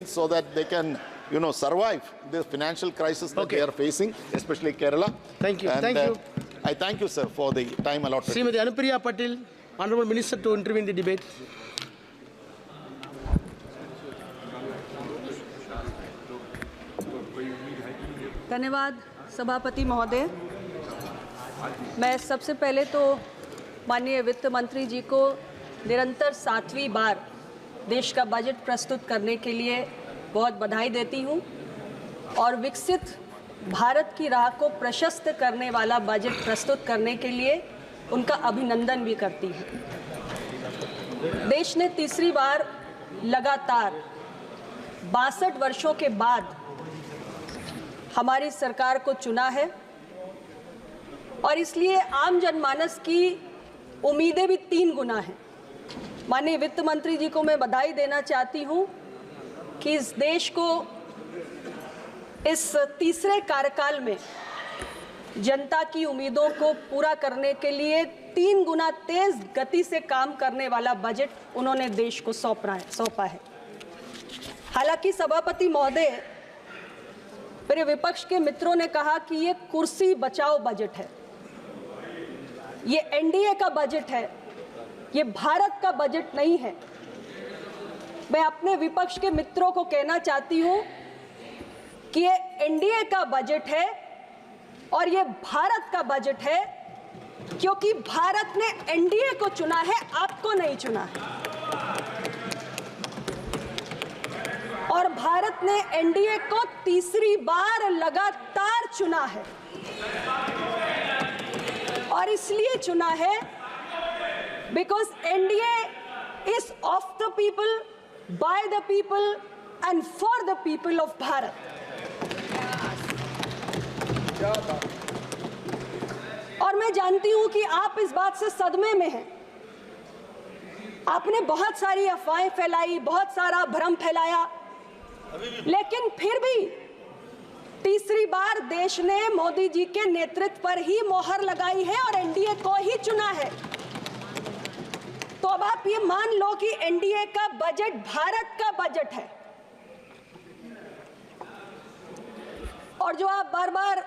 so that they can, survive the financial crisis that they are facing, especially Kerala. Thank you. And, Thank you. I thank you, sir, for the time allotted. Srimati Anupriya Patil, Honorable Minister, to intervene in the debate. धन्यवाद सभापति महोदय। मैं सबसे पहले तो माननीय वित्त मंत्री जी को निरंतर 7वीं बार देश का बजट प्रस्तुत करने के लिए बहुत बधाई देती हूं और विकसित भारत की राह को प्रशस्त करने वाला बजट प्रस्तुत करने के लिए उनका अभिनंदन भी करती हूं। देश ने तीसरी बार लगातार 62 वर्षों के बाद हमारी सरकार को चुना है और इसलिए आम जनमानस की उम्मीदें भी 3 गुना हैं। माननीय वित्त मंत्री जी को मैं बधाई देना चाहती हूं कि इस देश को इस तीसरे कार्यकाल में जनता की उम्मीदों को पूरा करने के लिए 3 गुना तेज गति से काम करने वाला बजट उन्होंने देश को सौंपा है। हालांकि सभापति महोदय, मेरे विपक्ष के मित्रों ने कहा कि ये कुर्सी बचाओ बजट है, ये एनडीए का बजट है, ये भारत का बजट नहीं है। मैं अपने विपक्ष के मित्रों को कहना चाहती हूं कि ये एनडीए का बजट है और ये भारत का बजट है, क्योंकि भारत ने एनडीए को चुना है, आपको नहीं चुना है। और भारत ने एनडीए को तीसरी बार लगातार चुना है और इसलिए चुना है because NDA is of the people, by the people and for the people of Bharat. और मैं जानती हूं कि आप इस बात से सदमे में हैं। आपने बहुत सारी अफवाहें फैलाई, बहुत सारा भ्रम फैलाया, लेकिन फिर भी तीसरी बार देश ने मोदी जी के नेतृत्व पर ही मोहर लगाई है और एनडीए को ही चुना है। तो अब आप ये मान लो कि एनडीए का बजट भारत का बजट है। और जो आप बार बार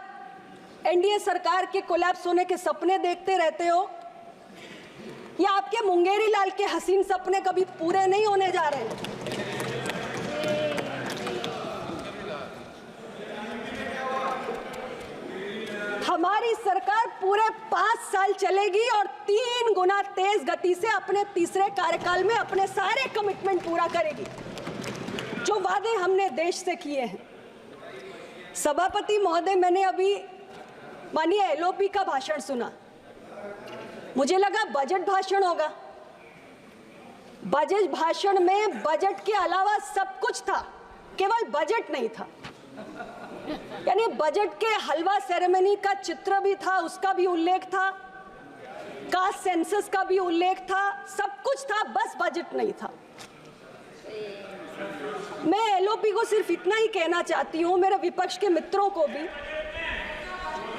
एनडीए सरकार के कोलैप्स होने के सपने देखते रहते हो, ये आपके मुंगेरी लाल के हसीन सपने कभी पूरे नहीं होने जा रहे। हमारी सरकार पूरे 5 साल चलेगी और 3 गुना तेज गति से अपने तीसरे कार्यकाल में अपने सारे कमिटमेंट पूरा करेगी जो वादे हमने देश से किए हैं। सभापति महोदय, मैंने अभी माननीय एलओपी का भाषण सुना, मुझे लगा बजट भाषण होगा। बजट भाषण में बजट के अलावा सब कुछ था, केवल बजट नहीं था। यानी बजट के हलवा सेरेमनी का चित्र भी था, उसका भी उल्लेख था, कास्ट सेंसस का भी उल्लेख था, सब कुछ था, बस बजट नहीं था। मैं एलओपी को सिर्फ इतना ही कहना चाहती हूं, मेरे विपक्ष के मित्रों को भी,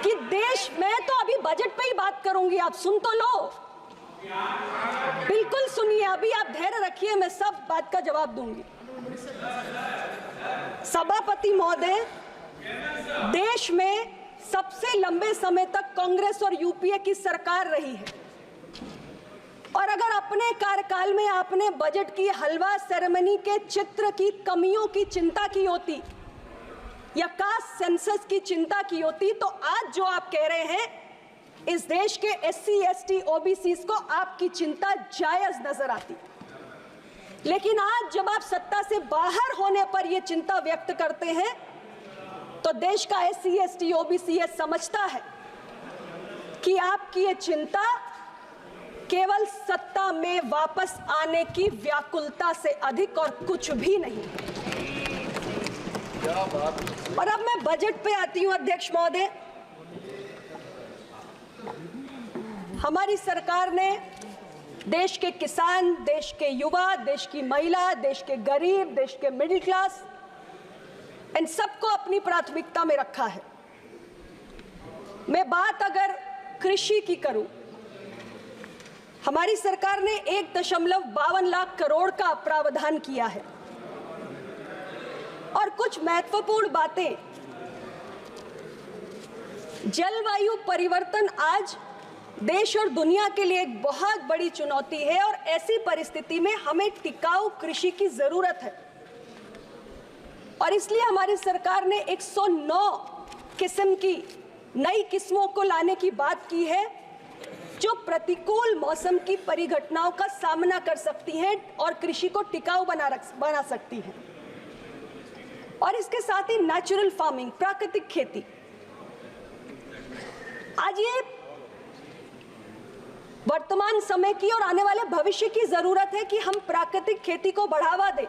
कि देश में तो अभी बजट पे ही बात करूंगी, आप सुन तो लो, बिल्कुल सुनिए, अभी आप धैर्य रखिए, मैं सब बात का जवाब दूंगी। सभापति महोदय, देश में सबसे लंबे समय तक कांग्रेस और यूपीए की सरकार रही है और अगर अपने कार्यकाल में आपने बजट की हलवा सेरेमनी के चित्र की कमियों की चिंता की होती या कास्ट सेंसस की चिंता की होती, तो आज जो आप कह रहे हैं, इस देश के एससी, एसटी, ओबीसी को आपकी चिंता जायज नजर आती। लेकिन आज जब आप सत्ता से बाहर होने पर यह चिंता व्यक्त करते हैं, तो देश का एससी, एसटी, ओबीसी ये समझता है कि आपकी ये चिंता केवल सत्ता में वापस आने की व्याकुलता से अधिक और कुछ भी नहीं। और अब मैं बजट पे आती हूं, अध्यक्ष महोदय। हमारी सरकार ने देश के किसान, देश के युवा, देश की महिला, देश के गरीब, देश के मिडिल क्लास, इन सबको अपनी प्राथमिकता में रखा है। मैं बात अगर कृषि की करूं, हमारी सरकार ने 1.52 लाख करोड़ का प्रावधान किया है कुछ महत्वपूर्ण बातें। जलवायु परिवर्तन आज देश और दुनिया के लिए एक बहुत बड़ी चुनौती है और ऐसी परिस्थिति में हमें टिकाऊ कृषि की जरूरत है और इसलिए हमारी सरकार ने 109 किस्म की नई किस्मों को लाने की बात की है जो प्रतिकूल मौसम की परिघटनाओं का सामना कर सकती हैं और कृषि को टिकाऊ बना सकती हैं। और इसके साथ ही नेचुरल फार्मिंग, प्राकृतिक खेती। आज ये वर्तमान समय की और आने वाले भविष्य की जरूरत है कि हम प्राकृतिक खेती को बढ़ावा दें,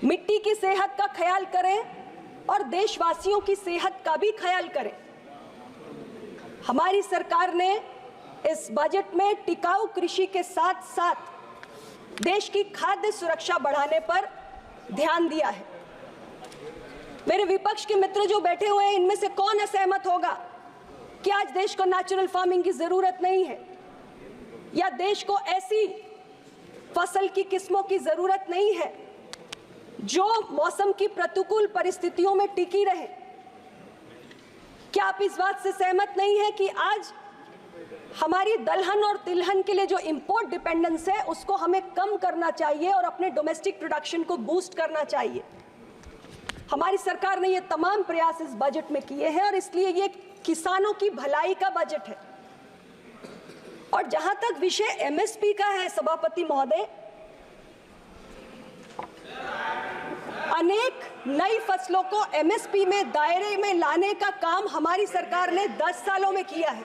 मिट्टी की सेहत का ख्याल करें और देशवासियों की सेहत का भी ख्याल करें। हमारी सरकार ने इस बजट में टिकाऊ कृषि के साथ साथ देश की खाद्य सुरक्षा बढ़ाने पर ध्यान दिया है। मेरे विपक्ष के मित्र जो बैठे हुए हैं, इनमें से कौन असहमत होगा कि आज देश को नेचुरल फार्मिंग की जरूरत नहीं है या देश को ऐसी फसल की किस्मों की जरूरत नहीं है जो मौसम की प्रतिकूल परिस्थितियों में टिकी रहे? क्या आप इस बात से सहमत नहीं है कि आज हमारी दलहन और तिलहन के लिए जो इंपोर्ट डिपेंडेंस है उसको हमें कम करना चाहिए और अपने डोमेस्टिक प्रोडक्शन को बूस्ट करना चाहिए? हमारी सरकार ने ये तमाम प्रयास इस बजट में किए हैं और इसलिए ये किसानों की भलाई का बजट है। और जहां तक विषय एमएसपी का है, सभापति महोदय, अनेक नई फसलों को एमएसपी में दायरे में लाने का काम हमारी सरकार ने 10 सालों में किया है।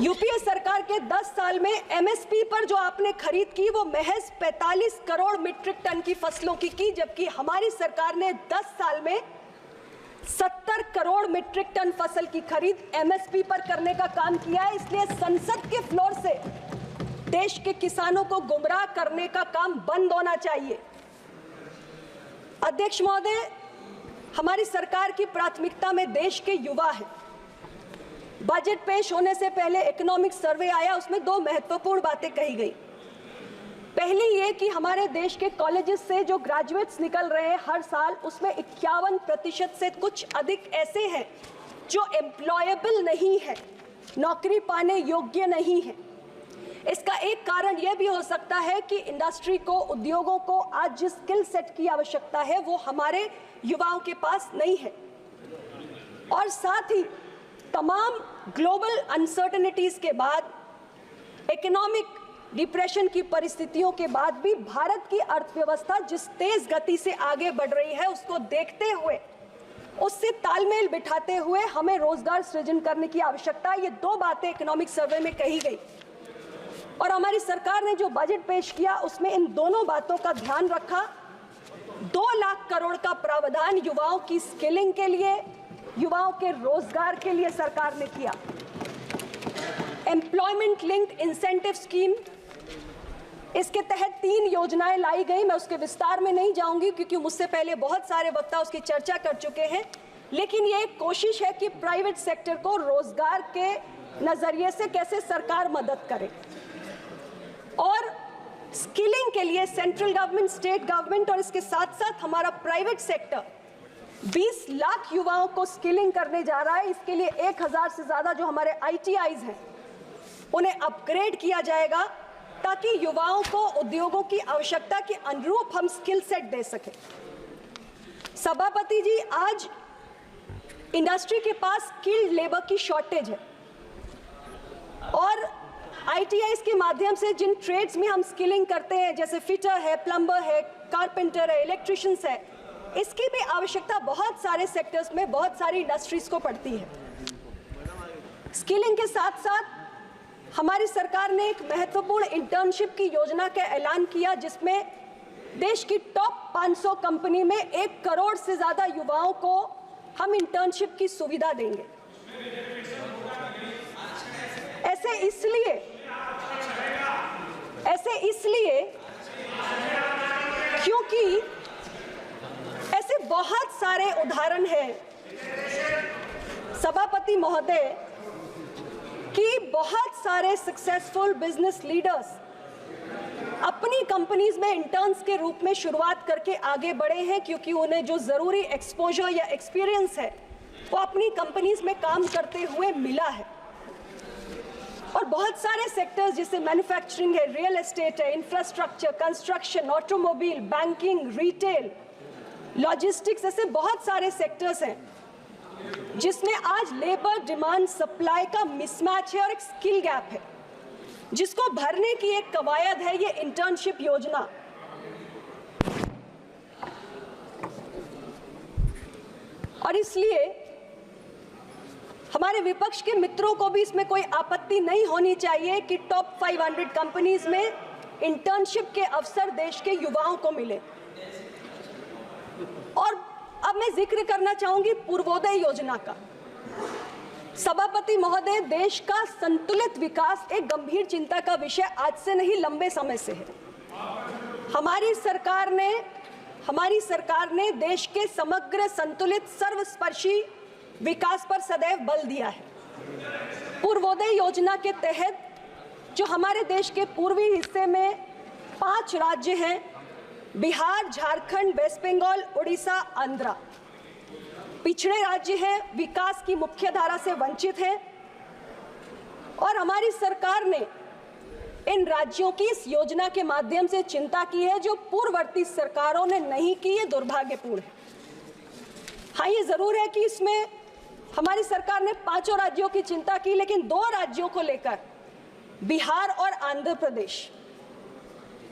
यूपीए सरकार के 10 साल में एमएसपी पर जो आपने खरीद की वो महज 45 करोड़ मीट्रिक टन की फसलों की, जबकि हमारी सरकार ने 10 साल में 70 करोड़ मीट्रिक टन फसल की खरीद एमएसपी पर करने का काम किया है। इसलिए संसद के फ्लोर से देश के किसानों को गुमराह करने का काम बंद होना चाहिए। अध्यक्ष महोदय, हमारी सरकार की प्राथमिकता में देश के युवा है। बजट पेश होने से पहले इकोनॉमिक सर्वे आया, उसमें 2 महत्वपूर्ण बातें कही गई। पहली ये कि हमारे देश के कॉलेजेस से जो ग्रेजुएट्स निकल रहे हैं हर साल, उसमें 51% से कुछ अधिक ऐसे हैं जो एम्प्लॉयबल नहीं है, नौकरी पाने योग्य नहीं है। इसका एक कारण यह भी हो सकता है कि इंडस्ट्री को, उद्योगों को आज जिस स्किल सेट की आवश्यकता है वो हमारे युवाओं के पास नहीं है। और साथ ही तमाम ग्लोबल अनसर्टेनिटीज के बाद, इकोनॉमिक डिप्रेशन की परिस्थितियों के बाद भी भारत की अर्थव्यवस्था जिस तेज गति से आगे बढ़ रही है उसको देखते हुए, उससे तालमेल बिठाते हुए हमें रोजगार सृजन करने की आवश्यकता है। ये 2 बातें इकोनॉमिक सर्वे में कही गई और हमारी सरकार ने जो बजट पेश किया उसमें इन दोनों बातों का ध्यान रखा। 2 लाख करोड़ का प्रावधान युवाओं की स्किलिंग के लिए, युवाओं के रोजगार के लिए सरकार ने किया। एम्प्लॉयमेंट लिंक्ड इंसेंटिव स्कीम, इसके तहत 3 योजनाएं लाई गई। मैं उसके विस्तार में नहीं जाऊंगी क्योंकि मुझसे पहले बहुत सारे वक्ता उसकी चर्चा कर चुके हैं, लेकिन ये एक कोशिश है कि प्राइवेट सेक्टर को रोजगार के नजरिए से कैसे सरकार मदद करे। और स्किलिंग के लिए सेंट्रल गवर्नमेंट, स्टेट गवर्नमेंट और इसके साथ साथ हमारा प्राइवेट सेक्टर 20 लाख युवाओं को स्किलिंग करने जा रहा है। इसके लिए 1000 से ज्यादा जो हमारे ITIs हैं उन्हें अपग्रेड किया जाएगा ताकि युवाओं को उद्योगों की आवश्यकता के अनुरूप हम स्किल सेट दे सकें। सभापति जी, आज इंडस्ट्री के पास स्किल्ड लेबर की शॉर्टेज है और ITIs के माध्यम से जिन ट्रेड्स में हम स्किलिंग करते हैं, जैसे फिटर है, प्लम्बर है, कारपेंटर है, इलेक्ट्रिशियंस है, इसकी भी आवश्यकता बहुत सारे सेक्टर्स में, बहुत सारी इंडस्ट्रीज को पड़ती है। स्किलिंग के साथ साथ हमारी सरकार ने एक महत्वपूर्ण इंटर्नशिप की योजना का ऐलान किया जिसमें देश की टॉप 500 कंपनी में 1 करोड़ से ज्यादा युवाओं को हम इंटर्नशिप की सुविधा देंगे। ऐसे इसलिए क्योंकि ऐसे बहुत सारे उदाहरण हैं सभापति महोदय कि बहुत सारे सक्सेसफुल बिजनेस लीडर्स अपनी कंपनीज में इंटर्न्स के रूप में शुरुआत करके आगे बढ़े हैं, क्योंकि उन्हें जो जरूरी एक्सपोजर या एक्सपीरियंस है वो अपनी कंपनीज में काम करते हुए मिला है। और बहुत सारे सेक्टर्स जैसे मैन्युफैक्चरिंग है, रियल एस्टेट है, infrastructure, construction, automobile, banking, retail, logistics, ऐसे बहुत सारे सेक्टर्स हैं जिसमें आज लेबर डिमांड सप्लाई का मिसमैच है और एक स्किल गैप है, जिसको भरने की एक कवायद है ये इंटर्नशिप योजना। और इसलिए हमारे विपक्ष के मित्रों को भी इसमें कोई आपत्ति नहीं होनी चाहिए कि टॉप 500 कंपनीज में इंटर्नशिप के अवसर देश के युवाओं को मिले। और अब मैं जिक्र करना चाहूंगी पूर्वोदय योजना का। सभापति महोदय, देश का संतुलित विकास एक गंभीर चिंता का विषय आज से नहीं, लंबे समय से है। हमारी सरकार ने देश के समग्र, संतुलित, सर्वस्पर्शी विकास पर सदैव बल दिया है। पूर्वोदय योजना के तहत जो हमारे देश के पूर्वी हिस्से में 5 राज्य हैं, बिहार, झारखंड, वेस्ट बंगाल, उड़ीसा, आंध्र, पिछड़े राज्य हैं, विकास की मुख्य धारा से वंचित हैं, और हमारी सरकार ने इन राज्यों की इस योजना के माध्यम से चिंता की है जो पूर्ववर्ती सरकारों ने नहीं की। ये दुर्भाग्यपूर्ण है। हाँ, ये जरूर है कि इसमें हमारी सरकार ने 5 राज्यों की चिंता की, लेकिन 2 राज्यों को लेकर, बिहार और आंध्र प्रदेश,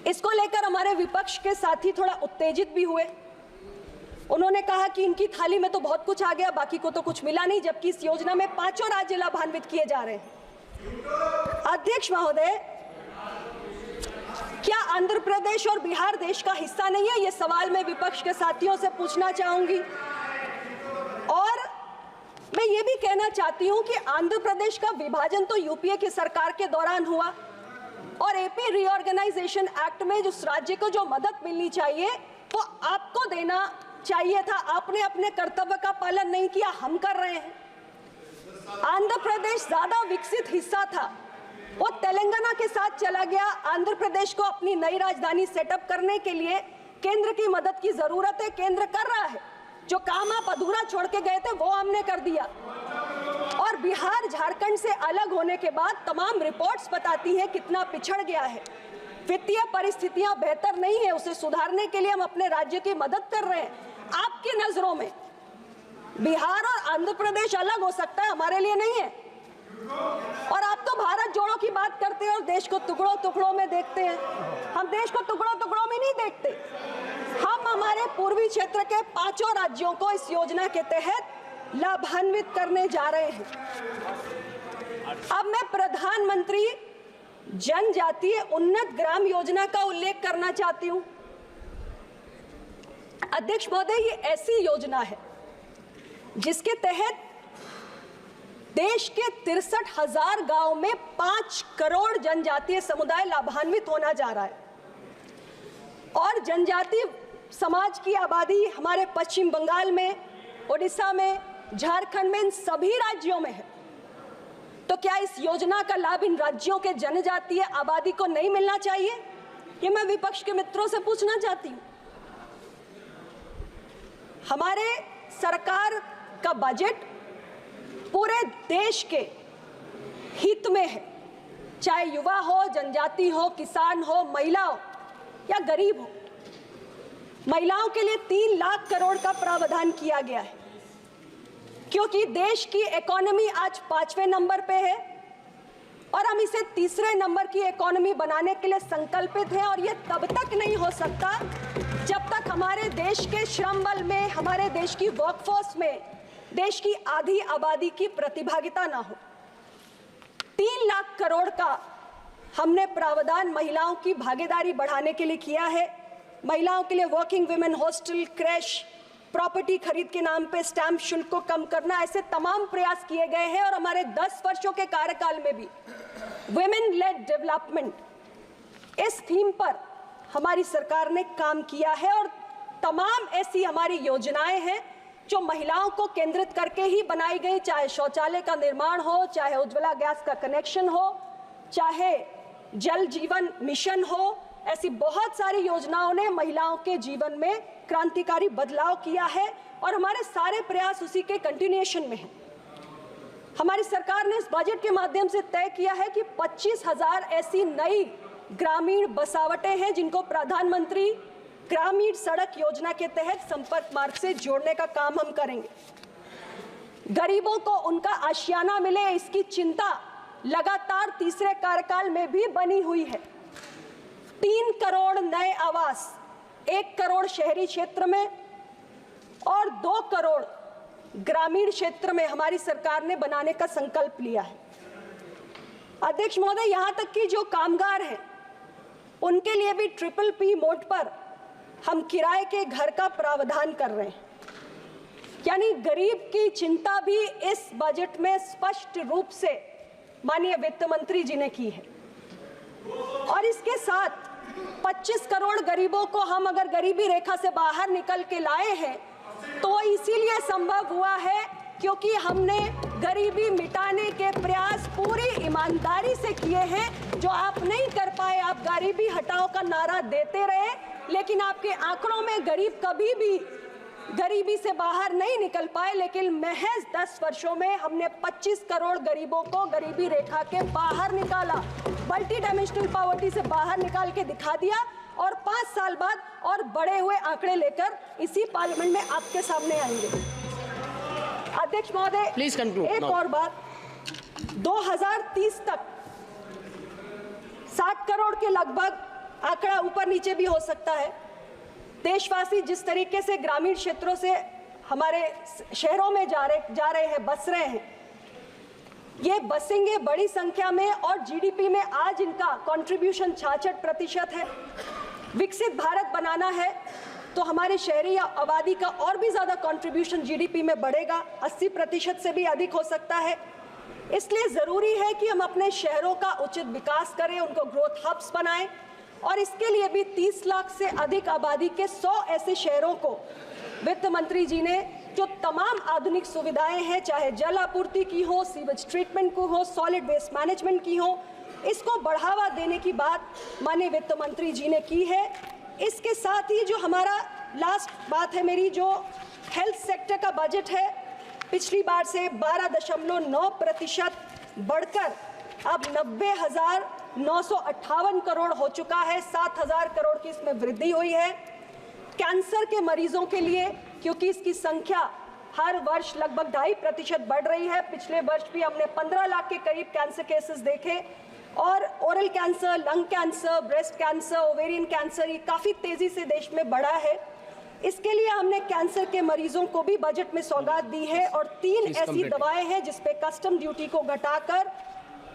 इसको लेकर हमारे विपक्ष के साथी थोड़ा उत्तेजित भी हुए। उन्होंने कहा कि इनकी थाली में तो बहुत कुछ आ गया, बाकी को तो कुछ मिला नहीं, जबकि इस योजना में 5 राज्य लाभान्वित किए जा रहे हैं। अध्यक्ष महोदय, क्या आंध्र प्रदेश और बिहार देश का हिस्सा नहीं है? ये सवाल मैं विपक्ष के साथियों से पूछना चाहूंगी। और मैं ये भी कहना चाहती हूं कि आंध्र प्रदेश का विभाजन तो यूपीए की सरकार के दौरान हुआ, और एपी रीऑर्गेनाइजेशन एक्ट में जिस राज्य को जो मदद मिलनी चाहिए वो आपको देना चाहिए था। आपने अपने कर्तव्य का पालन नहीं किया, हम कर रहे हैं। आंध्र प्रदेश ज्यादा विकसित हिस्सा था, वो तेलंगाना के साथ चला गया। आंध्र प्रदेश को अपनी नई राजधानी सेटअप करने के लिए केंद्र की मदद की जरूरत है, केंद्र कर रहा है। जो काम आप अधूरा छोड़ के गए थे वो हमने कर दिया। और बिहार झारखंड से अलग होने के बाद तमाम रिपोर्ट्स बताती हैं कितना पिछड़ गया है। वित्तीय परिस्थितियां बेहतर नहीं है, उसे सुधारने के लिए हम अपने राज्य की मदद कर रहे हैं। आपकी नजरों में बिहार और आंध्र प्रदेश अलग हो सकता है, हमारे लिए नहीं है। और आप तो भारत जोड़ो की बात करते हैं और देश को टुकड़ों टुकड़ों में देखते हैं। हम देश को टुकड़ों टुकड़ों में नहीं देखते। हम हमारे पूर्वी क्षेत्र के 5 राज्यों को इस योजना के तहत लाभान्वित करने जा रहे हैं। अब मैं प्रधानमंत्री जनजातीय उन्नत ग्राम योजना का उल्लेख करना चाहती हूं। अध्यक्ष महोदय, ये ऐसी योजना है जिसके तहत देश के 63,000 गांव में 5 करोड़ जनजातीय समुदाय लाभान्वित होना जा रहा है। और जनजातीय समाज की आबादी हमारे पश्चिम बंगाल में, ओडिशा में, झारखंड में, इन सभी राज्यों में है। तो क्या इस योजना का लाभ इन राज्यों के जनजातीय आबादी को नहीं मिलना चाहिए? ये मैं विपक्ष के मित्रों से पूछना चाहती हूं। हमारे सरकार का बजट पूरे देश के हित में है, चाहे युवा हो, जनजाति हो, किसान हो, महिला हो या गरीब हो। महिलाओं के लिए 3 लाख करोड़ का प्रावधान किया गया है, क्योंकि देश की इकोनॉमी आज 5वें नंबर पे है और हम इसे 3रे नंबर की इकोनॉमी बनाने के लिए संकल्पित हैं। और ये तब तक नहीं हो सकता जब तक हमारे देश के श्रम बल में, हमारे देश की वर्कफोर्स में देश की आधी आबादी की प्रतिभागिता ना हो। 3 लाख करोड़ का हमने प्रावधान महिलाओं की भागीदारी बढ़ाने के लिए किया है। महिलाओं के लिए working women hostel, crash, property खरीद के नाम पे स्टैंप शुल्क को कम करना, ऐसे तमाम प्रयास किए गए हैं। और हमारे 10 वर्षों के कार्यकाल में भी वुमेन लेड डेवलपमेंट, इस थीम पर हमारी सरकार ने काम किया है। और तमाम ऐसी हमारी योजनाएं हैं जो महिलाओं को केंद्रित करके ही बनाई गई, चाहे शौचालय का निर्माण हो, चाहे उज्ज्वला गैस का कनेक्शन हो, चाहे जल जीवन मिशन हो, ऐसी बहुत सारी योजनाओं ने महिलाओं के जीवन में क्रांतिकारी बदलाव किया है और हमारे सारे प्रयास उसी के कंटिन्यूएशन में हैं। हमारी सरकार ने इस बजट के माध्यम से तय किया है कि 25,000 ऐसी नई ग्रामीण बसावटें हैं जिनको प्रधानमंत्री ग्रामीण सड़क योजना के तहत संपर्क मार्ग से जोड़ने का काम हम करेंगे। गरीबों को उनका आशियाना मिले, इसकी चिंता लगातार तीसरे कार्यकाल में भी बनी हुई है। 3 करोड़ नए आवास, 1 करोड़ शहरी क्षेत्र में और 2 करोड़ ग्रामीण क्षेत्र में हमारी सरकार ने बनाने का संकल्प लिया है। अध्यक्ष महोदय, यहां तक कि जो कामगार हैं उनके लिए भी PPP मोड पर हम किराए के घर का प्रावधान कर रहे हैं। यानी गरीब की चिंता भी इस बजट में स्पष्ट रूप से माननीय वित्त मंत्री जी ने की है। और इसके साथ 25 करोड़ गरीबों को हम अगर गरीबी रेखा से बाहर निकल के लाए हैं तो इसीलिए संभव हुआ है क्योंकि हमने गरीबी मिटाने के प्रयास पूरी ईमानदारी से किए हैं। जो आप नहीं कर पाए, आप गरीबी हटाओ का नारा देते रहे, लेकिन आपके आंकड़ों में गरीब कभी भी गरीबी से बाहर नहीं निकल पाए। लेकिन महज 10 वर्षों में हमने 25 करोड़ गरीबों को गरीबी रेखा के बाहर निकाला, मल्टी डायमेंशनल पॉवर्टी से बाहर निकाल के दिखा दिया और 5 साल बाद और बड़े हुए आंकड़े लेकर इसी पार्लियामेंट में आपके सामने आएंगे। अध्यक्ष महोदय, प्लीज कंक्लूड। एक और बात, 2030 तक 60 करोड़ के लगभग, आंकड़ा ऊपर नीचे भी हो सकता है, देशवासी जिस तरीके से ग्रामीण क्षेत्रों से हमारे शहरों में जा रहे हैं, बस रहे हैं, ये बसेंगे बड़ी संख्या में और जीडीपी में आज इनका कंट्रीब्यूशन 66% है। विकसित भारत बनाना है तो हमारे शहरी आबादी का और भी ज्यादा कंट्रीब्यूशन जीडीपी में बढ़ेगा, 80% से भी अधिक हो सकता है। इसलिए जरूरी है कि हम अपने शहरों का उचित विकास करें, उनको ग्रोथ हब्स बनाएं और इसके लिए भी 30 लाख से अधिक आबादी के 100 ऐसे शहरों को वित्त मंत्री जी ने जो तमाम आधुनिक सुविधाएं हैं, चाहे जल आपूर्ति की हो, सीवेज ट्रीटमेंट को हो, सॉलिड वेस्ट मैनेजमेंट की हो, इसको बढ़ावा देने की बात माननीय वित्त मंत्री जी ने की है। इसके साथ ही जो हमारा लास्ट बात है मेरी, जो हेल्थ सेक्टर का बजट है, पिछली बार से 12.9% बढ़कर अब 90,958 करोड़ हो चुका है। 7,000 करोड़ की इसमें वृद्धि हुई है। कैंसर के मरीजों के लिए, क्योंकि इसकी संख्या हर वर्ष लगभग 2.5% बढ़ रही है, पिछले वर्ष भी हमने 15 लाख के करीब कैंसर केसेस देखे और oral cancer, lung cancer, breast cancer, ovarian cancer, ये काफ़ी तेज़ी से देश में बढ़ा है। इसके लिए हमने कैंसर के मरीजों को भी बजट में सौगात दी है और 3 ऐसी दवाएं हैं जिसपे कस्टम ड्यूटी को घटाकर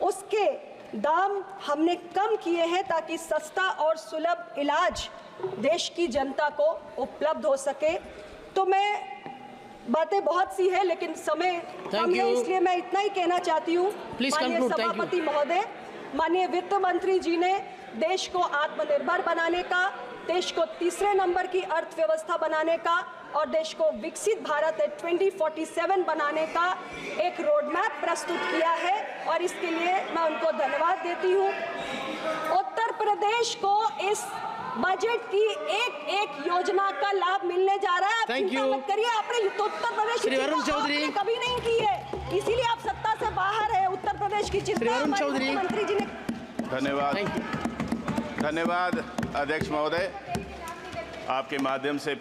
उसके दाम हमने कम किए हैं ताकि सस्ता और सुलभ इलाज देश की जनता को उपलब्ध हो सके। तो मैं, बातें बहुत सी है लेकिन समय कम है, इसलिए मैं इतना ही कहना चाहती हूँ। माननीय सभापति महोदय, माननीय वित्त मंत्री जी ने देश को आत्मनिर्भर बनाने का, देश को तीसरे नंबर की अर्थव्यवस्था बनाने का और देश को विकसित भारत 2047 बनाने का एक रोड मैप प्रस्तुत किया है और इसके लिए मैं उनको धन्यवाद देती हूँ। उत्तर प्रदेश को इस बजट की एक योजना का लाभ मिलने जा रहा है। आप चिंता मत करिए, आपने उत्तर प्रदेश की चिंता कभी नहीं की है, इसीलिए आप सत्ता से बाहर है। उत्तर प्रदेश की चिंता मुख्यमंत्री जी ने। धन्यवाद अध्यक्ष महोदय, आपके माध्यम से